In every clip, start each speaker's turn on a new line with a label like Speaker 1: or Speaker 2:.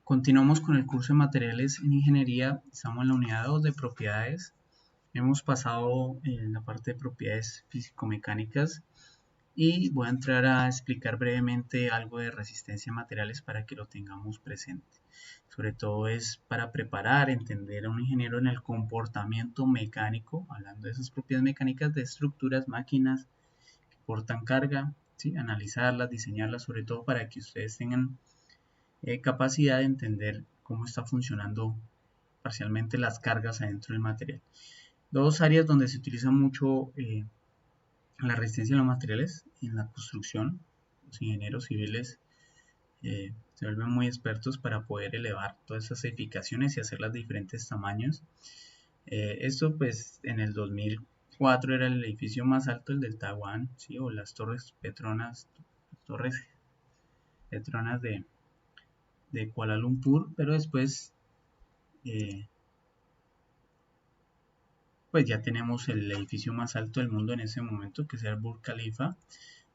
Speaker 1: Continuamos con el curso de materiales en ingeniería. Estamos en la unidad 2 de propiedades. Hemos pasado en la parte de propiedades físico-mecánicas y voy a entrar a explicar brevemente algo de resistencia a materiales para que lo tengamos presente. Sobre todo es para preparar, entender a un ingeniero en el comportamiento mecánico, hablando de esas propiedades mecánicas de estructuras, máquinas que portan carga, ¿sí? Analizarlas, diseñarlas, sobre todo para que ustedes tengan capacidad de entender cómo está funcionando parcialmente las cargas adentro del material. Dos áreas donde se utiliza mucho la resistencia de los materiales en la construcción. Los ingenieros civiles se vuelven muy expertos para poder elevar todas esas edificaciones y hacerlas de diferentes tamaños. Esto pues en el 2004 era el edificio más alto, el del Taiwán, ¿sí? O las torres Petronas de Kuala Lumpur, pero después pues ya tenemos el edificio más alto del mundo en ese momento, que es el Burj Khalifa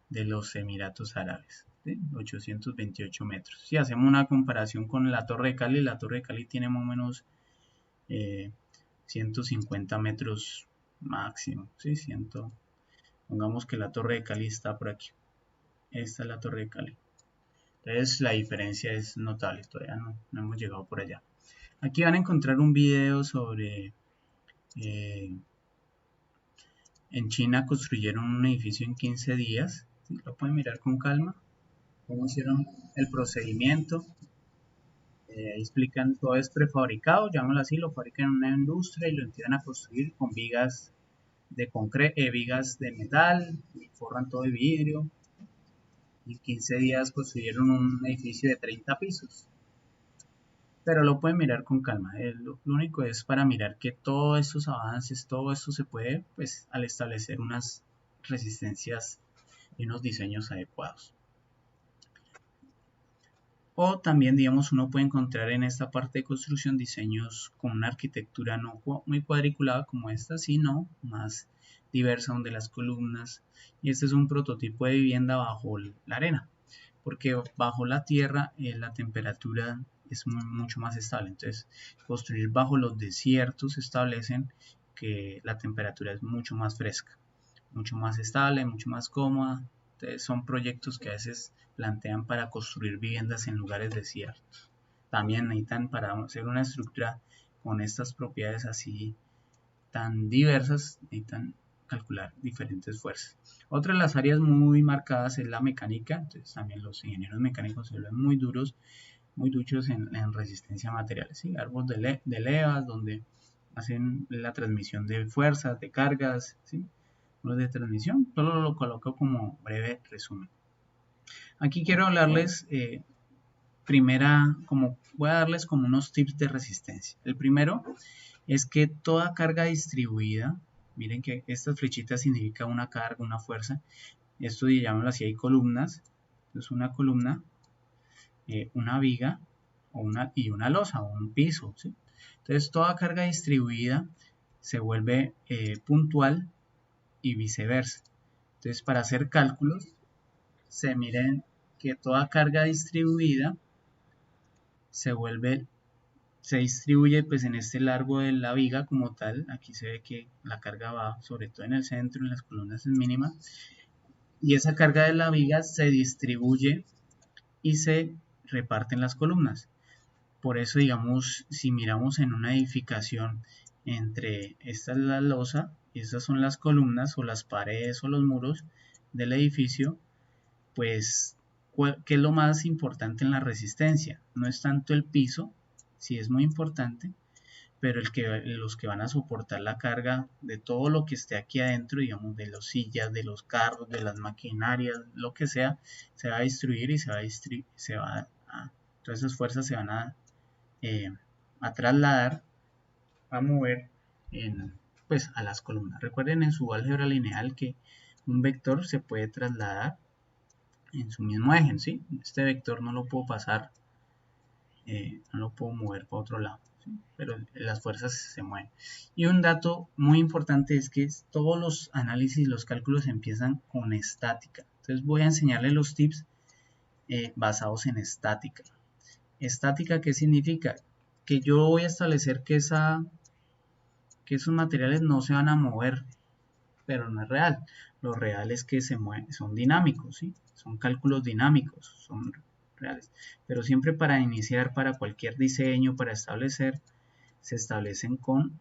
Speaker 1: de los Emiratos Árabes, ¿sí? 828 metros. Si hacemos una comparación con la Torre de Cali tiene más o menos 150 metros máximo, ¿sí? Pongamos que la Torre de Cali está por aquí. Esta es la Torre de Cali. Entonces la diferencia es notable, todavía no hemos llegado por allá. Aquí van a encontrar un video sobre en China construyeron un edificio en 15 días. ¿Sí? Lo pueden mirar con calma. Cómo hicieron el procedimiento. Ahí explican, todo es prefabricado, llamémoslo así, lo fabrican en una industria y lo empiezan a construir con vigas de concreto, vigas de metal, y forran todo de vidrio. Y en 15 días construyeron un edificio de 30 pisos. Pero lo pueden mirar con calma. Lo único es para mirar que todos estos avances, todo esto se puede, pues, al establecer unas resistencias y unos diseños adecuados. O también, digamos, uno puede encontrar en esta parte de construcción diseños con una arquitectura no muy cuadriculada como esta, sino más diversa, donde las columnas, y este es un prototipo de vivienda bajo la arena, porque bajo la tierra la temperatura es mucho más estable. Entonces, construir bajo los desiertos establecen que la temperatura es mucho más fresca, mucho más estable, mucho más cómoda. Entonces, son proyectos que a veces plantean para construir viviendas en lugares desiertos. También necesitan, para hacer una estructura con estas propiedades así tan diversas, necesitan calcular diferentes fuerzas. Otra de las áreas muy marcadas es la mecánica. Entonces también los ingenieros mecánicos se ven muy duros, muy duchos en resistencia a materiales, ¿sí? Árboles de levas donde hacen la transmisión de fuerzas, de cargas, ¿sí? Los de transmisión, solo lo coloco como breve resumen. Aquí quiero hablarles voy a darles como unos tips de resistencia. El primero es que toda carga distribuida, miren que estas flechitas significa una carga, una fuerza. Esto llamémoslo así, hay columnas. Entonces una columna, una viga y una losa o un piso, ¿sí? Entonces toda carga distribuida se vuelve puntual y viceversa. Entonces para hacer cálculos, se miren que toda carga distribuida se distribuye pues en este largo de la viga como tal. Aquí se ve que la carga va sobre todo en el centro, en las columnas es mínima, y esa carga de la viga se distribuye y se reparte en las columnas. Por eso, digamos, si miramos en una edificación, entre esta es la losa y estas son las columnas o las paredes o los muros del edificio, pues ¿qué es lo más importante en la resistencia? No es tanto el piso, sí es muy importante, pero los que van a soportar la carga de todo lo que esté aquí adentro, digamos, de las sillas, de los carros, de las maquinarias, lo que sea, se va a destruir y todas esas fuerzas se van a trasladar, a mover pues, a las columnas. Recuerden en su álgebra lineal que un vector se puede trasladar en su mismo eje, ¿sí? Este vector no lo puedo pasar, no lo puedo mover para otro lado, ¿sí? Pero las fuerzas se mueven. Y un dato muy importante es que todos los análisis, los cálculos empiezan con estática. Entonces voy a enseñarles los tips basados en estática. Estática, ¿qué significa? Que yo voy a establecer que esos materiales no se van a mover, pero no es real. Lo real es que se mueven, son dinámicos, ¿sí? Son cálculos dinámicos, son reales. Pero siempre para iniciar, para cualquier diseño, para establecer, se establecen con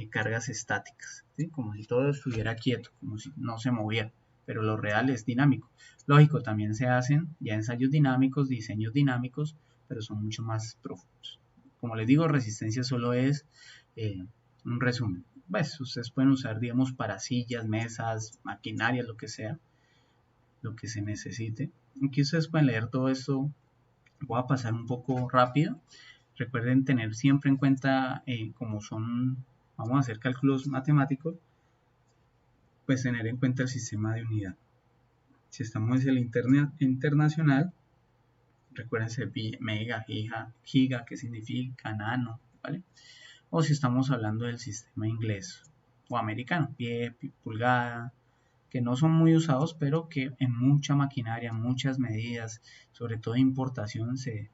Speaker 1: cargas estáticas, ¿sí? Como si todo estuviera quieto, como si no se moviera, pero lo real es dinámico. Lógico, también se hacen ya ensayos dinámicos, diseños dinámicos, pero son mucho más profundos. Como les digo, resistencia solo es un resumen. Pues ustedes pueden usar, digamos, para sillas, mesas, maquinaria, lo que sea, lo que se necesite. Aquí ustedes pueden leer todo esto. Voy a pasar un poco rápido. Recuerden tener siempre en cuenta, como vamos a hacer cálculos matemáticos, pues tener en cuenta el sistema de unidad. Si estamos en el internacional, recuérdense mega, giga, que significa nano, ¿vale? O si estamos hablando del sistema inglés o americano, pie, pulgada, que no son muy usados, pero que en mucha maquinaria, muchas medidas, sobre todo importación, se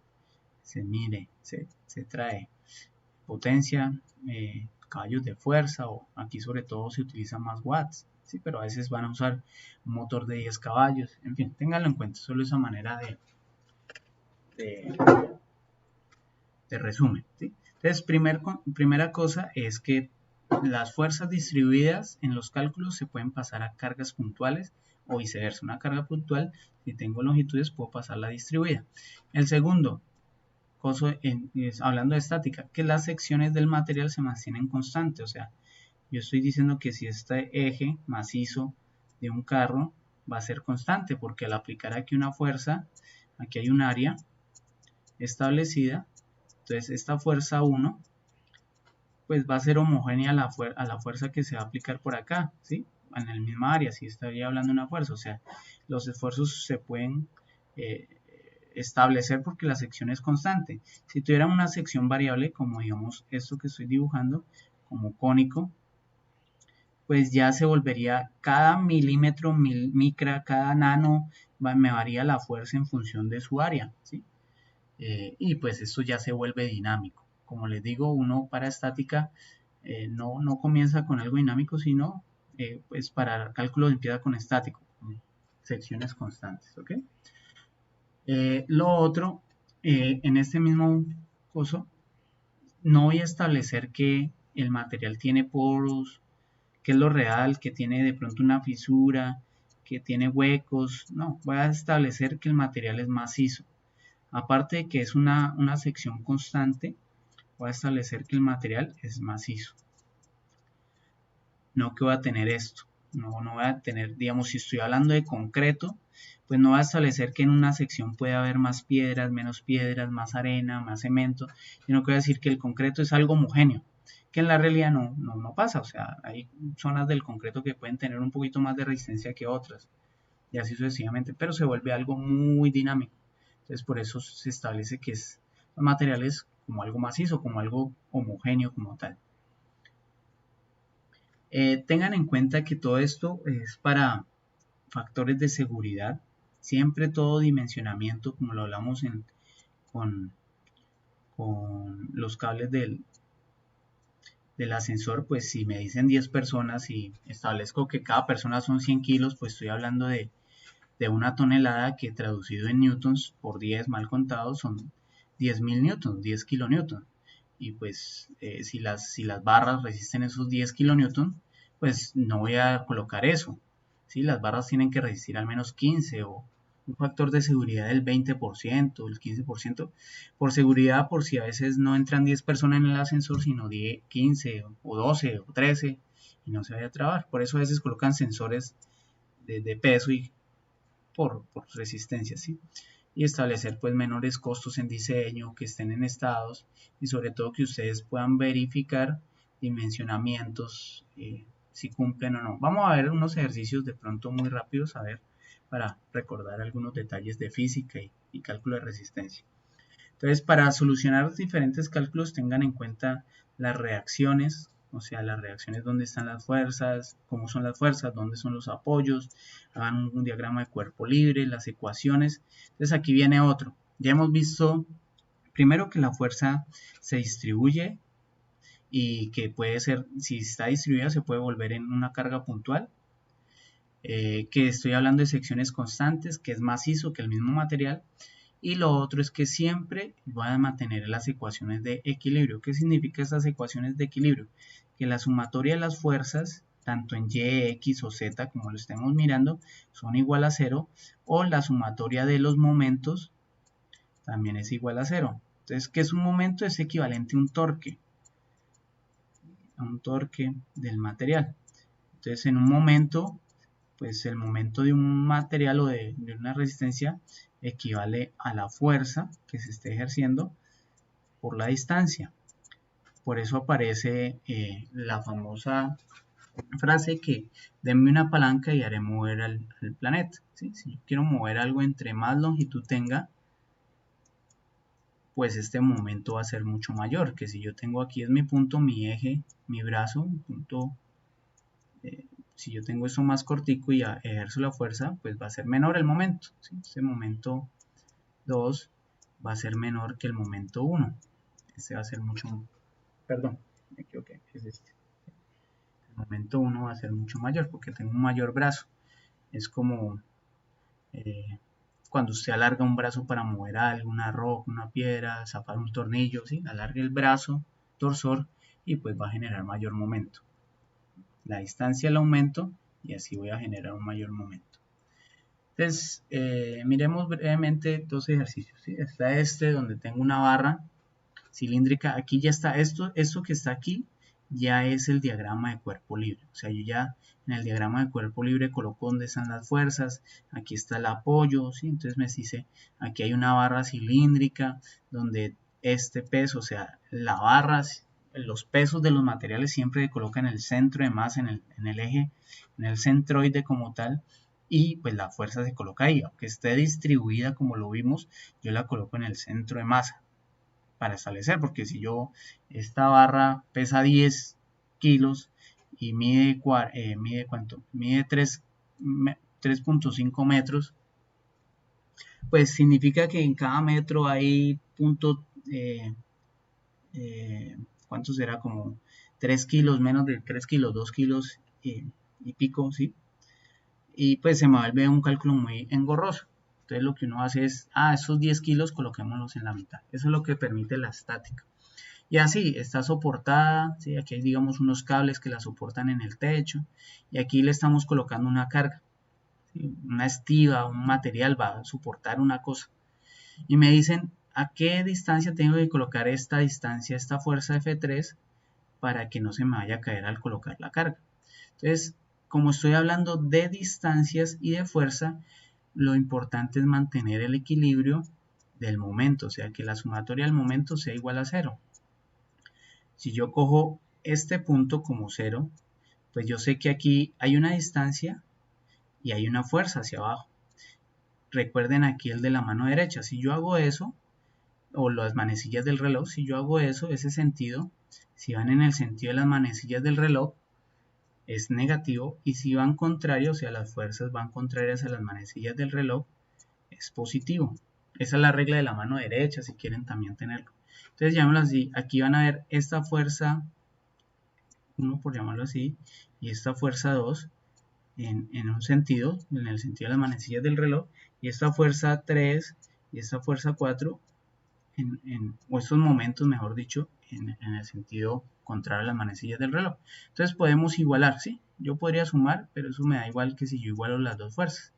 Speaker 1: mide, se trae potencia, caballos de fuerza, o aquí sobre todo se utiliza más watts, ¿sí? Pero a veces van a usar un motor de 10 caballos, en fin, ténganlo en cuenta, solo esa manera de, de resumen, ¿sí? Entonces, primera cosa es que las fuerzas distribuidas en los cálculos se pueden pasar a cargas puntuales o viceversa. Una carga puntual, si tengo longitudes, puedo pasarla distribuida. El segundo, hablando de estática, que las secciones del material se mantienen constantes. O sea, yo estoy diciendo que si este eje macizo de un carro va a ser constante, porque al aplicar aquí una fuerza, aquí hay un área establecida, entonces esta fuerza 1 pues va a ser homogénea a la fuerza que se va a aplicar por acá, ¿sí? En el mismo área, si estaría hablando de una fuerza, o sea, los esfuerzos se pueden establecer porque la sección es constante. Si tuviera una sección variable, como digamos esto que estoy dibujando, como cónico, pues ya se volvería cada milímetro, micra, cada nano, me varía la fuerza en función de su área, ¿sí? Y pues esto ya se vuelve dinámico. Como les digo, uno para estática no comienza con algo dinámico, sino pues para cálculo empieza con estático, con secciones constantes, ¿ok? Lo otro, en este mismo coso, no voy a establecer que el material tiene poros, que es lo real, que tiene de pronto una fisura, que tiene huecos, no, voy a establecer que el material es macizo. Aparte de que es una sección constante, voy a establecer que el material es macizo. No que voy a tener esto, no voy a tener, digamos, si estoy hablando de concreto, pues no voy a establecer que en una sección puede haber más piedras, menos piedras, más arena, más cemento, sino que voy a decir que el concreto es algo homogéneo, que en la realidad no pasa, o sea, hay zonas del concreto que pueden tener un poquito más de resistencia que otras, y así sucesivamente, pero se vuelve algo muy dinámico. Entonces por eso se establece que es materiales como algo macizo, como algo homogéneo como tal. Tengan en cuenta que todo esto es para factores de seguridad. Siempre todo dimensionamiento, como lo hablamos con, con los cables del ascensor, pues si me dicen 10 personas y establezco que cada persona son 100 kilos, pues estoy hablando de una tonelada que traducido en newtons por 10 mal contados son 10.000 newtons, 10 kilonewtons. Y pues si las barras resisten esos 10 kilonewtons, pues no voy a colocar eso. ¿Sí? Las barras tienen que resistir al menos 15 o un factor de seguridad del 20%, el 15%, por seguridad, por si a veces no entran 10 personas en el ascensor, sino 10, 15 o 12 o 13 y no se vaya a trabar. Por eso a veces colocan sensores de peso y por resistencia, ¿sí? Y establecer pues menores costos en diseño, que estén en estados y sobre todo que ustedes puedan verificar dimensionamientos, si cumplen o no. Vamos a ver unos ejercicios de pronto muy rápidos, a ver, para recordar algunos detalles de física y cálculo de resistencia. Entonces, para solucionar diferentes cálculos, tengan en cuenta las reacciones, o sea, las reacciones, dónde están las fuerzas, cómo son las fuerzas, dónde son los apoyos, hagan un diagrama de cuerpo libre, las ecuaciones. Entonces, aquí viene otro. Ya hemos visto Primero que la fuerza se distribuye y que puede ser, si está distribuida, se puede volver en una carga puntual. Que estoy hablando de secciones constantes, que es macizo que el mismo material. Y lo otro es que siempre voy a mantener las ecuaciones de equilibrio. ¿Qué significa estas ecuaciones de equilibrio? Que la sumatoria de las fuerzas, tanto en Y, X o Z, como lo estemos mirando, son igual a 0, o la sumatoria de los momentos también es igual a 0. Entonces, ¿qué es un momento? Es equivalente a un torque del material. Entonces, en un momento, pues el momento de un material o de una resistencia equivale a la fuerza que se esté ejerciendo por la distancia. Por eso aparece la famosa frase que denme una palanca y haré mover al planeta. ¿Sí? Si yo quiero mover algo entre más longitud tenga, pues este momento va a ser mucho mayor, que si yo tengo aquí es mi punto, mi eje, mi brazo, un punto, si yo tengo esto más cortico y ejerzo la fuerza, pues va a ser menor el momento, ¿sí? Este momento 2 va a ser menor que el momento 1, este va a ser mucho, perdón, me equivoqué, es este. El momento 1 va a ser mucho mayor porque tengo un mayor brazo, es como cuando usted alarga un brazo para mover algo, una roca, una piedra, zafar un tornillo, ¿sí? Alargue el brazo, torsor, y pues va a generar mayor momento. La distancia la aumento y así voy a generar un mayor momento. Entonces, miremos brevemente dos ejercicios. ¿Sí? Está este donde tengo una barra cilíndrica. Aquí ya está, esto que está aquí ya es el diagrama de cuerpo libre. O sea, yo ya en el diagrama de cuerpo libre coloco dónde están las fuerzas, aquí está el apoyo, ¿sí? Entonces me dice, aquí hay una barra cilíndrica donde este peso, o sea, la barra, los pesos de los materiales siempre se colocan en el centro de masa, en el eje, en el centroide como tal, y pues la fuerza se coloca ahí, aunque esté distribuida como lo vimos, yo la coloco en el centro de masa para establecer, porque si yo, esta barra pesa 10 kilos y mide ¿cuánto? Mide 3.5 metros, pues significa que en cada metro hay ¿cuánto será? Como 3 kilos, menos de 3 kilos, 2 kilos y pico, ¿sí? Y pues se me vuelve un cálculo muy engorroso. Entonces lo que uno hace es, esos 10 kilos coloquémoslos en la mitad. Eso es lo que permite la estática. Y así está soportada, ¿sí? Aquí hay digamos unos cables que la soportan en el techo y aquí le estamos colocando una carga, ¿sí? Una estiba, un material va a soportar una cosa. Y me dicen a qué distancia tengo que colocar esta distancia, esta fuerza F3 para que no se me vaya a caer al colocar la carga. Entonces, como estoy hablando de distancias y de fuerza, lo importante es mantener el equilibrio del momento, o sea que la sumatoria del momento sea igual a 0. Si yo cojo este punto como 0, pues yo sé que aquí hay una distancia y hay una fuerza hacia abajo. Recuerden aquí el de la mano derecha, si yo hago eso, o las manecillas del reloj, si yo hago eso, ese sentido, si van en el sentido de las manecillas del reloj, es negativo, y si van contrarios, o sea, las fuerzas van contrarias a las manecillas del reloj, es positivo. Esa es la regla de la mano derecha, si quieren también tenerlo. Entonces, llamémoslo así, aquí van a ver esta fuerza 1, por llamarlo así, y esta fuerza 2 en un sentido, en el sentido de las manecillas del reloj, y esta fuerza 3 y esta fuerza 4 o estos momentos, mejor dicho, en el sentido contrario a las manecillas del reloj. Entonces podemos igualar, ¿sí? Yo podría sumar, pero eso me da igual que si yo igualo las dos fuerzas.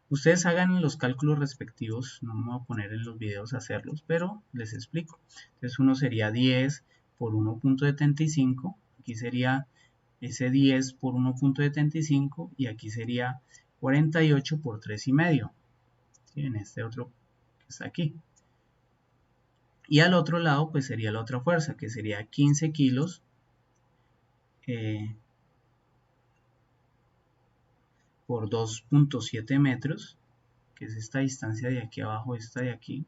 Speaker 1: Ustedes hagan los cálculos respectivos, no me voy a poner en los videos a hacerlos, pero les explico. Entonces uno sería 10 por 1.75, aquí sería ese 10 por 1.75 y aquí sería 48 por 3,5, ¿sí? En este otro que está aquí. Y al otro lado pues sería la otra fuerza, que sería 15 kilos por 2.7 metros, que es esta distancia de aquí abajo, esta de aquí,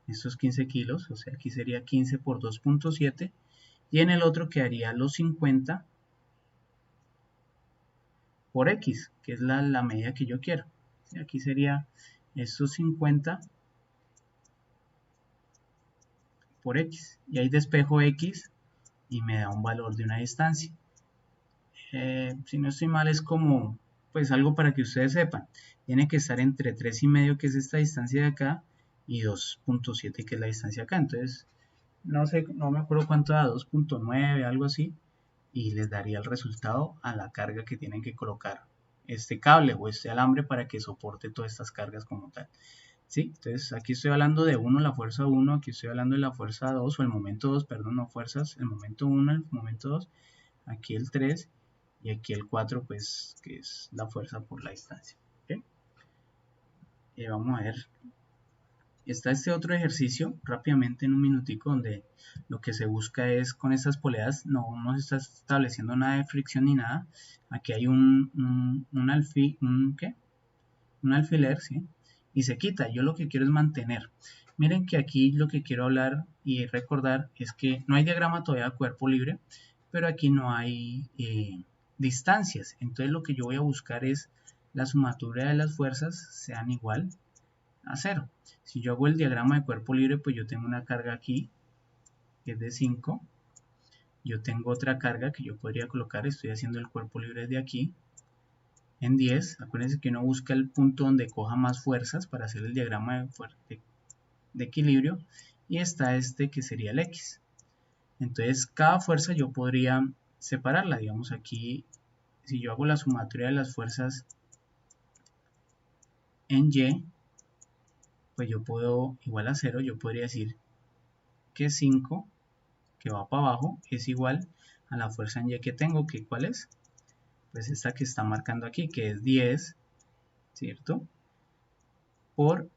Speaker 1: estos 15 kilos, o sea aquí sería 15 por 2.7, y en el otro quedaría los 50 por X, que es la medida que yo quiero. ¿Sí? Aquí sería estos 50 por X. Y ahí despejo X y me da un valor de una distancia. Si no estoy mal, es como, pues algo para que ustedes sepan. Tiene que estar entre 3,5, que es esta distancia de acá, y 2,7, que es la distancia acá. Entonces, no sé, no me acuerdo cuánto da, 2,9, algo así, y les daría el resultado a la carga que tienen que colocar este cable o este alambre para que soporte todas estas cargas como tal. ¿Sí? Entonces, aquí estoy hablando de 1, la fuerza 1, aquí estoy hablando de la fuerza 2, o el momento 2, perdón, no fuerzas, el momento 1, el momento 2, aquí el 3, y aquí el 4, pues, que es la fuerza por la distancia. ¿Okay? Vamos a ver. Está este otro ejercicio, rápidamente en un minutico, donde lo que se busca es, con estas poleas, no se está estableciendo nada de fricción ni nada. Aquí hay un alfiler, ¿sí? Y se quita. Yo lo que quiero es mantener. Miren que aquí lo que quiero hablar y recordar es que no hay diagrama todavía de cuerpo libre, pero aquí no hay distancias. Entonces lo que yo voy a buscar es la sumatoria de las fuerzas sean igual a 0. Si yo hago el diagrama de cuerpo libre, pues yo tengo una carga aquí que es de 5. Yo tengo otra carga que yo podría colocar, estoy haciendo el cuerpo libre de aquí, en 10. Acuérdense que uno busca el punto donde coja más fuerzas para hacer el diagrama de equilibrio. Y está este que sería el X. Entonces cada fuerza yo podría separarla. Digamos aquí, si yo hago la sumatoria de las fuerzas en Y, pues yo puedo, igual a 0, yo podría decir que 5, que va para abajo, es igual a la fuerza en Y que tengo, que ¿cuál es? Pues esta que está marcando aquí, que es 10, ¿cierto? Por,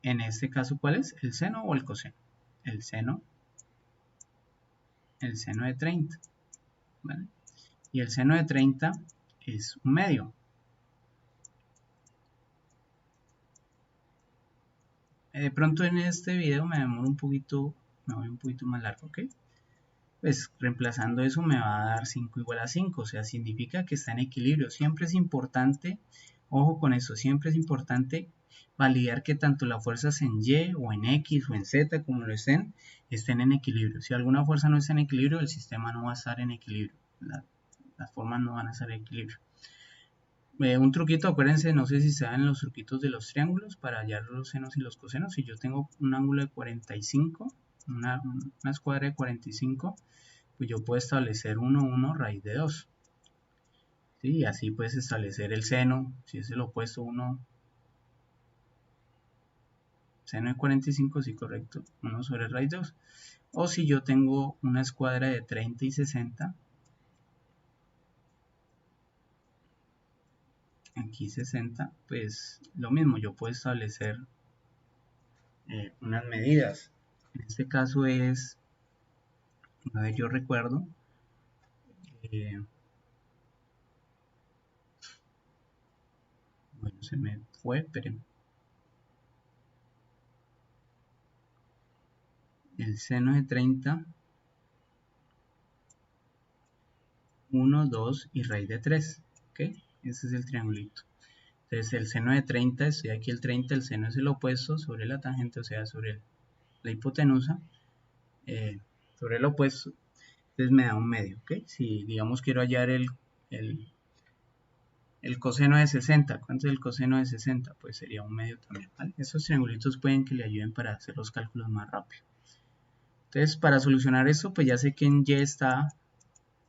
Speaker 1: en este caso, ¿cuál es? ¿El seno o el coseno? El seno de 30, ¿vale? Y el seno de 30 es un medio. De pronto en este video me demoro un poquito, me voy un poquito más largo, ¿ok? Pues reemplazando eso me va a dar 5 igual a 5, o sea, significa que está en equilibrio. Siempre es importante, ojo con eso, siempre es importante validar que tanto las fuerzas en Y o en X o en Z, como lo estén en equilibrio. Si alguna fuerza no está en equilibrio, el sistema no va a estar en equilibrio. Las formas no van a estar en equilibrio. Un truquito, acuérdense, no sé si saben los truquitos de los triángulos para hallar los senos y los cosenos. Si yo tengo un ángulo de 45, una escuadra de 45, pues yo puedo establecer 1 raíz de 2. ¿Sí? Y así puedes establecer el seno, si es el opuesto 1, seno de 45, sí, correcto, 1 sobre raíz de 2. O si yo tengo una escuadra de 30 y 60, aquí 60, pues lo mismo, yo puedo establecer unas medidas. En este caso es, a ver, yo recuerdo, bueno, se me fue, pero el seno de 30, 1, 2 y raíz de 3, ¿ok? Ese es el triangulito. Entonces el seno de 30, estoy aquí el 30, el seno es el opuesto sobre la tangente, o sea, sobre la hipotenusa, sobre el opuesto, entonces me da un medio, ¿ok? Si digamos quiero hallar el, el coseno de 60, ¿cuánto es el coseno de 60? Pues sería un medio también, ¿vale? Esos triangulitos pueden que le ayuden para hacer los cálculos más rápido. Entonces para solucionar esto, pues ya sé que en Y está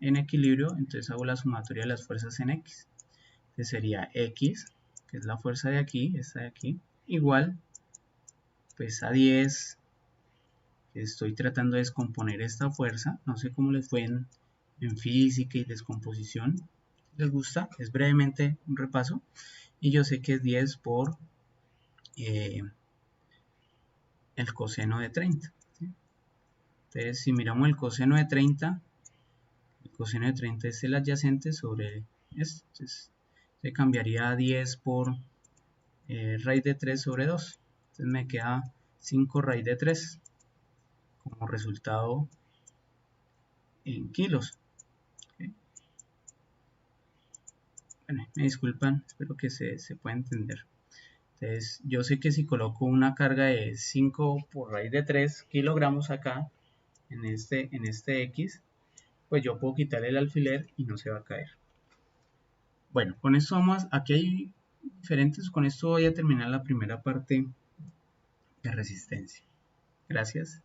Speaker 1: en equilibrio, entonces hago la sumatoria de las fuerzas en X. Entonces sería X, que es la fuerza de aquí, esta de aquí, igual pues a 10, que estoy tratando de descomponer esta fuerza. No sé cómo les fue en física y descomposición. ¿Les gusta? Es brevemente un repaso. Y yo sé que es 10 por el coseno de 30. ¿Sí? Entonces, si miramos el coseno de 30, el coseno de 30 es el adyacente sobre esto. Entonces, se cambiaría a 10 por raíz de 3 sobre 2. Entonces me queda 5 raíz de 3 como resultado en kilos. ¿Okay? Bueno, me disculpan, espero que se pueda entender. Entonces, yo sé que si coloco una carga de 5 por raíz de 3 kilogramos acá, en este X, pues yo puedo quitarle el alfiler y no se va a caer. Bueno, con esto vamos, aquí hay diferentes, con esto voy a terminar la primera parte de resistencia. Gracias.